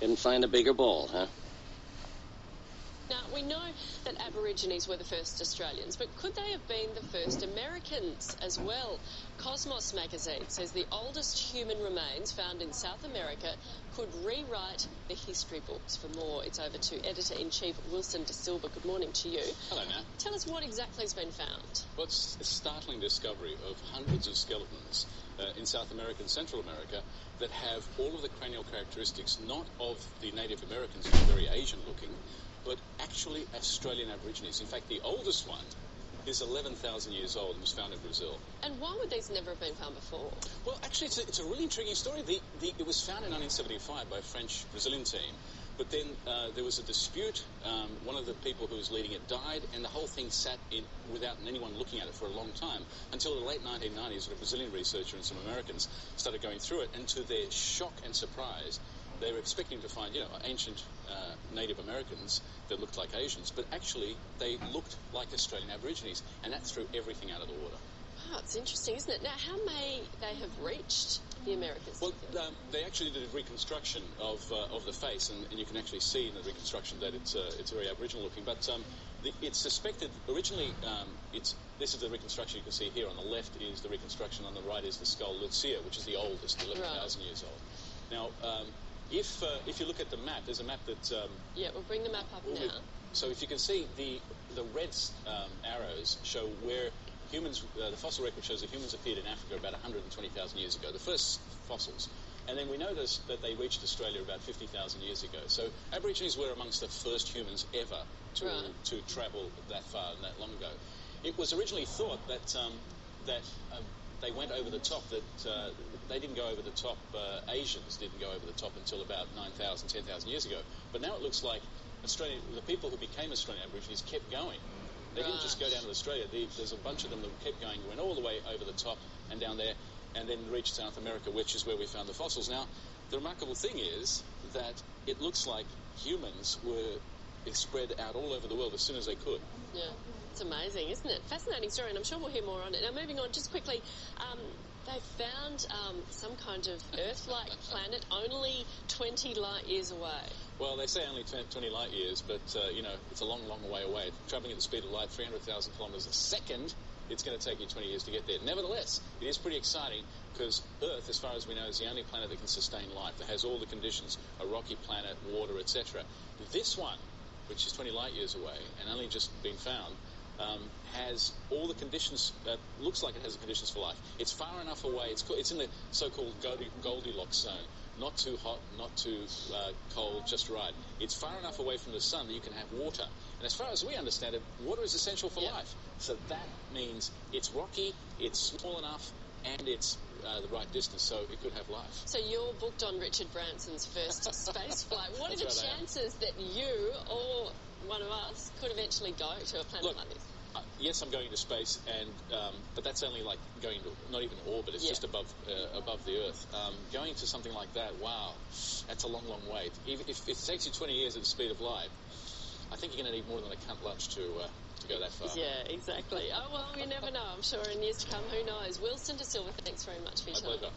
Couldn't find a bigger ball, huh? Now, we know that Aborigines were the first Australians, but could they have been the first Americans as well? Cosmos magazine says the oldest human remains found in South America could rewrite the history books. For more, it's over to Editor-in-chief Wilson da Silva. Good morning to you. Hello, Nat. Tell us what exactly has been found. Well, it's a startling discovery of hundreds of skeletons in South America and Central America that have all of the cranial characteristics not of the Native Americans, who are very Asian-looking, but actually Australian Aborigines. In fact, the oldest one is 11,000 years old and was found in Brazil. And why would these never have been found before? Well, actually, it's a really intriguing story. It was found in 1975 by a French-Brazilian team, but then there was a dispute. One of the people who was leading it died, and the whole thing sat in without anyone looking at it for a long time, until the late 1990s, when a Brazilian researcher and some Americans started going through it, and to their shock and surprise, they were expecting to find, ancient Native Americans that looked like Asians, but actually they looked like Australian Aborigines, and that threw everything out of the water. Wow, it's interesting, isn't it? Now, how may they have reached the Americas? Well, they actually did a reconstruction of the face, and you can actually see in the reconstruction that it's very Aboriginal looking. But it's suspected originally. This is the reconstruction you can see here. On the left is the reconstruction. On the right is the skull Lucia, which is the oldest, 11,000 years old. Now, if you look at the map, there's a map that... yeah, we'll bring the map up now. So if you can see, the red arrows show where humans... the fossil record shows that humans appeared in Africa about 120,000 years ago, the first fossils. And then we noticed that they reached Australia about 50,000 years ago. So Aborigines were amongst the first humans ever to travel that far and that long ago. It was originally thought that they went over the top, that they didn't go over the top, Asians didn't go over the top until about 9,000, 10,000 years ago. But now it looks like the people who became Australian Aborigines kept going. They didn't just go down to Australia. There's a bunch of them that kept going, went all the way over the top and down there, and then reached South America, which is where we found the fossils. Now, the remarkable thing is that it looks like humans were spread out all over the world as soon as they could. Yeah. It's amazing, isn't it? Fascinating story, and I'm sure we'll hear more on it. Now, moving on, just quickly, they found some kind of Earth-like planet only 20 light years away. Well, they say only 20 light years, but, it's a long, long way away. Travelling at the speed of light, 300,000 kilometres a second, it's going to take you 20 years to get there. Nevertheless, it is pretty exciting, because Earth, as far as we know, is the only planet that can sustain life, that has all the conditions, a rocky planet, water, etc. This one, which is 20 light years away, and only just been found, has all the conditions, looks like it has the conditions for life. It's far enough away, it's in the so-called Goldilocks zone. Not too hot, not too cold, just right. It's far enough away from the sun that you can have water. And as far as we understand it, water is essential for life. So that means it's rocky, it's small enough, and it's the right distance, so it could have life. So you're booked on Richard Branson's first space flight. What are the chances that you or one of us could eventually go to a planet like this? Yes, I'm going into space, and but that's only like going to not even orbit. It's just above the Earth. Going to something like that, wow, that's a long, long way. If it takes you 20 years at the speed of light, I think you're going to need more than a cunt lunch to go that far. Yeah, exactly. Oh well, you never know. I'm sure in years to come, who knows? Wilson da Silva, thanks very much for your time. My pleasure.